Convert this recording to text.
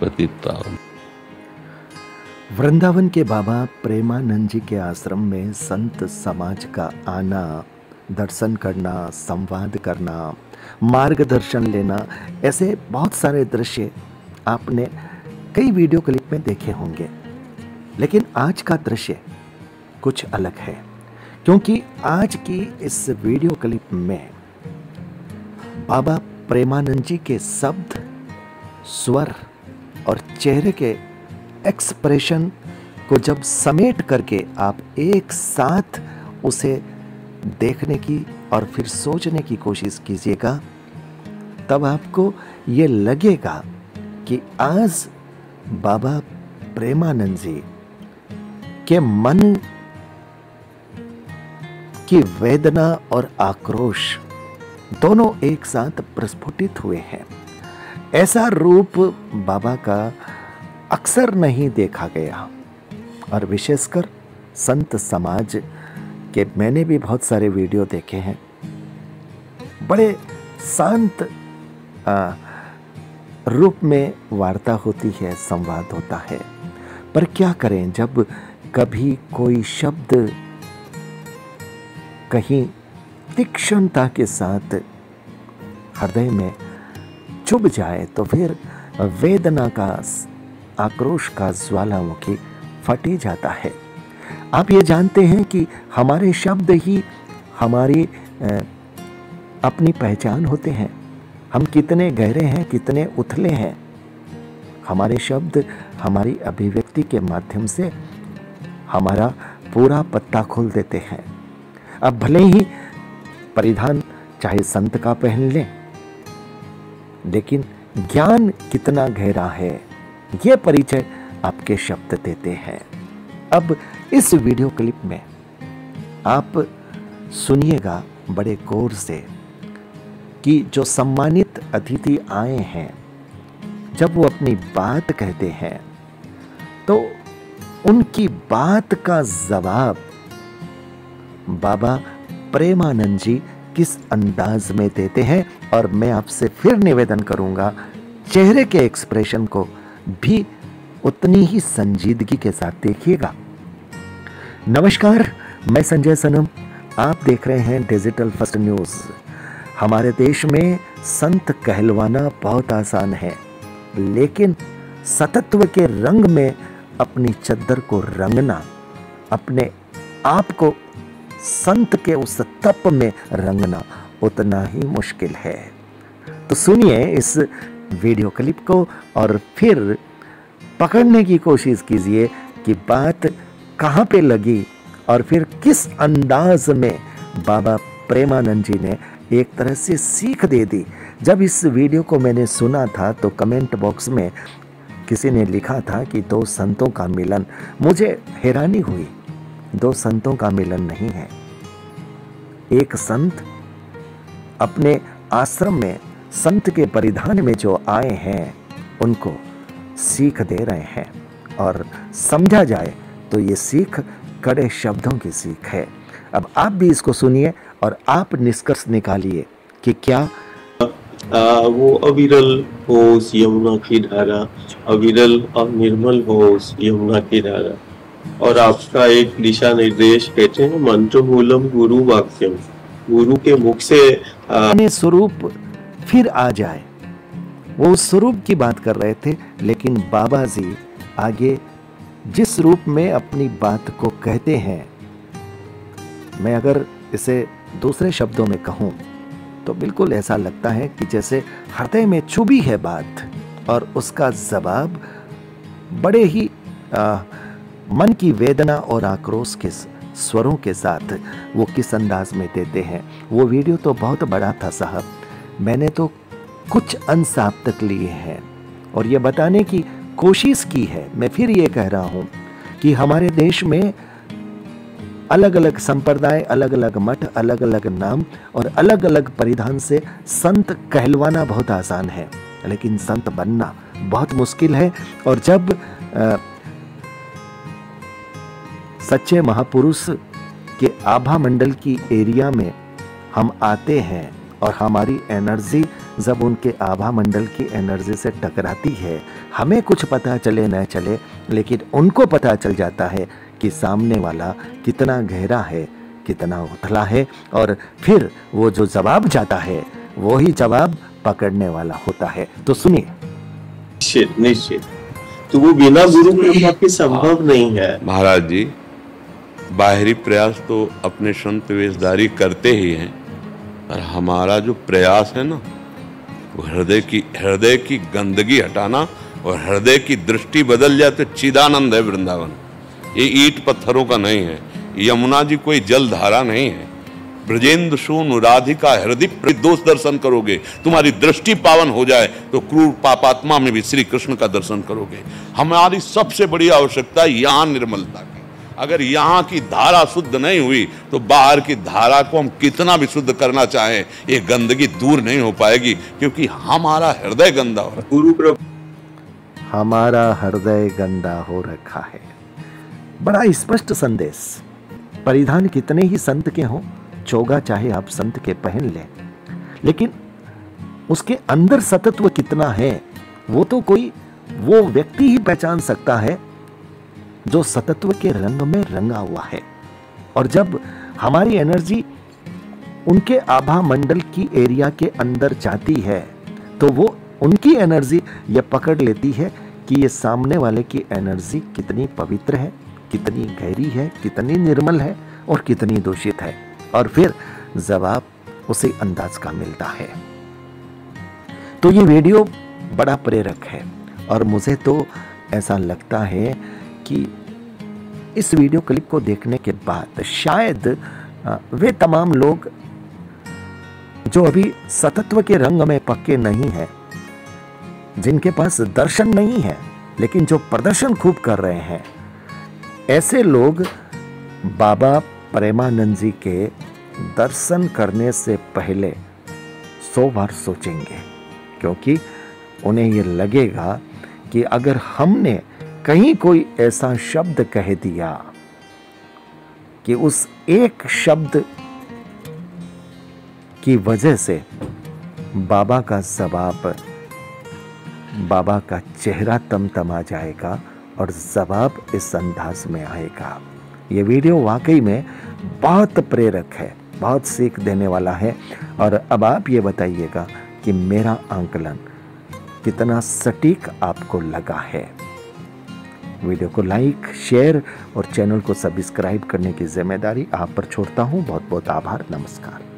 पतितपावन। वृंदावन के बाबा प्रेमानंद जी के आश्रम में संत समाज का आना, दर्शन करना, संवाद करना, मार्गदर्शन लेना, ऐसे बहुत सारे दृश्य आपने कई वीडियो क्लिप में देखे होंगे। लेकिन आज का दृश्य कुछ अलग है, क्योंकि आज की इस वीडियो क्लिप में बाबा प्रेमानंद जी के शब्द, स्वर और चेहरे के एक्सप्रेशन को जब समेट करके आप एक साथ उसे देखने की और फिर सोचने की कोशिश कीजिएगा, तब आपको ये लगेगा कि आज बाबा प्रेमानंद जी के मन की वेदना और आक्रोश दोनों एक साथ प्रस्फुटित हुए हैं। ऐसा रूप बाबा का अक्सर नहीं देखा गया, और विशेषकर संत समाज के मैंने भी बहुत सारे वीडियो देखे हैं। बड़े शांत रूप में वार्ता होती है, संवाद होता है। पर क्या करें, जब कभी कोई शब्द कहीं तीक्ष्णता के साथ हृदय में चुभ जाए तो फिर वेदना का, आक्रोश का ज्वालामुखी फट ही जाता है। आप ये जानते हैं कि हमारे शब्द ही हमारी अपनी पहचान होते हैं। हम कितने गहरे हैं, कितने उथले हैं। हमारे शब्द हमारी अभिव्यक्ति के माध्यम से हमारा पूरा पत्ता खोल देते हैं। अब भले ही परिधान चाहे संत का पहन लें, लेकिन ज्ञान कितना गहरा है, ये परिचय आपके शब्द देते हैं। अब इस वीडियो क्लिप में आप सुनिएगा बड़े गौर से कि जो सम्मानित अतिथि आए हैं, जब वो अपनी बात कहते हैं तो उनकी बात का जवाब बाबा प्रेमानंद जी किस अंदाज में देते हैं। और मैं आपसे फिर निवेदन करूंगा, चेहरे के एक्सप्रेशन को भी उतनी ही संजीदगी के साथ देखिएगा। नमस्कार, मैं संजय सनम, आप देख रहे हैं डिजिटल फर्स्ट न्यूज। हमारे देश में संत कहलवाना बहुत आसान है, लेकिन सतत्व के रंग में अपनी चद्दर को रंगना, अपने आप को संत के उस तप में रंगना उतना ही मुश्किल है। तो सुनिए इस वीडियो क्लिप को और फिर पकड़ने की कोशिश कीजिए कि बात कहाँ पे लगी और फिर किस अंदाज में बाबा प्रेमानंद जी ने एक तरह से सीख दे दी। जब इस वीडियो को मैंने सुना था तो कमेंट बॉक्स में किसी ने लिखा था कि दो संतों का मिलन। मुझे हैरानी हुई, दो संतों का मिलन नहीं है। एक संत अपने आश्रम में संत के परिधान में जो आए हैं उनको सीख दे रहे हैं, और समझा जाए तो ये सीख कड़े शब्दों की सीख है। अब आप भी इसको सुनिए और आप निष्कर्ष निकालिए कि क्या वो अविरल हो यमुना की धारा, अविरल और निर्मल हो यमुना की धारा। और आपका एक दिशा निर्देश कहते हैं मंत्र मूलम गुरु वाक्यम, गुरु के मुख से स्वरूप फिर आ जाए। वो उस स्वरूप की बात कर रहे थे, लेकिन बाबा जी आगे जिस रूप में अपनी बात को कहते हैं, मैं अगर इसे दूसरे शब्दों में कहूं तो बिल्कुल ऐसा लगता है कि जैसे हृदय में चुभी है बात, और उसका जवाब बड़े ही मन की वेदना और आक्रोश के स्वरों के साथ वो किस अंदाज में देते हैं। वो वीडियो तो बहुत बड़ा था साहब, मैंने तो कुछ अंश आप तक लिए हैं और ये बताने की कोशिश की है। मैं फिर ये कह रहा हूँ कि हमारे देश में अलग अलग संप्रदाय, अलग अलग मठ, अलग अलग नाम और अलग अलग परिधान से संत कहलवाना बहुत आसान है, लेकिन संत बनना बहुत मुश्किल है। और जब सच्चे महापुरुष के आभा मंडल की एरिया में हम आते हैं और हमारी एनर्जी जब उनके आभा मंडल की एनर्जी से टकराती है, हमें कुछ पता चले न चले, लेकिन उनको पता चल जाता है कि सामने वाला कितना गहरा है, कितना उथला है, और फिर वो जो जवाब जाता है वो ही जवाब पकड़ने वाला होता है। तो सुनिए। निश्चित निश्चित, तो वो बिना गुरु कृपा के संभव नहीं है। महाराज जी, बाहरी प्रयास तो अपने संत वेशधारी करते ही हैं, और हमारा जो प्रयास है ना, वो हृदय की गंदगी हटाना और हृदय की दृष्टि बदल जाए तो चिदानंद है वृंदावन। ये ईंट पत्थरों का नहीं है, यमुना जी कोई जल धारा नहीं है। ब्रजेंद्र सूनु राधिका हृदय दोष दर्शन करोगे, तुम्हारी दृष्टि पावन हो जाए तो क्रूर पापात्मा में भी श्री कृष्ण का दर्शन करोगे। हमारी सबसे बड़ी आवश्यकता यहाँ निर्मलता की। अगर यहाँ की धारा शुद्ध नहीं हुई तो बाहर की धारा को हम कितना भी शुद्ध करना चाहें, ये गंदगी दूर नहीं हो पाएगी, क्योंकि हमारा हृदय गंदा हो रहा है। गुरु कृपा, हमारा हृदय गंदा हो रखा है। बड़ा स्पष्ट संदेश। परिधान कितने ही संत के हों, चोगा चाहे आप संत के पहन लें, लेकिन उसके अंदर सतत्व कितना है वो तो कोई वो व्यक्ति ही पहचान सकता है जो सतत्व के रंग में रंगा हुआ है। और जब हमारी एनर्जी उनके आभा मंडल की एरिया के अंदर जाती है तो वो उनकी एनर्जी ये पकड़ लेती है कि ये सामने वाले की एनर्जी कितनी पवित्र है, कितनी गहरी है, कितनी निर्मल है और कितनी दूषित है, और फिर जवाब उसी अंदाज का मिलता है। तो ये वीडियो बड़ा प्रेरक है, और मुझे तो ऐसा लगता है कि इस वीडियो क्लिप को देखने के बाद शायद वे तमाम लोग जो अभी सतत्व के रंग में पक्के नहीं हैं, जिनके पास दर्शन नहीं है लेकिन जो प्रदर्शन खूब कर रहे हैं, ऐसे लोग बाबा प्रेमानंद जी के दर्शन करने से पहले 100 बार सोचेंगे, क्योंकि उन्हें ये लगेगा कि अगर हमने कहीं कोई ऐसा शब्द कह दिया कि उस एक शब्द की वजह से बाबा का जवाब, बाबा का चेहरा तमतमा जाएगा और जवाब इस अंदाज में आएगा। ये वीडियो वाकई में बहुत प्रेरक है, बहुत सीख देने वाला है। और अब आप ये बताइएगा कि मेरा आंकलन कितना सटीक आपको लगा है। वीडियो को लाइक, शेयर और चैनल को सब्सक्राइब करने की जिम्मेदारी आप पर छोड़ता हूं। बहुत बहुत आभार। नमस्कार।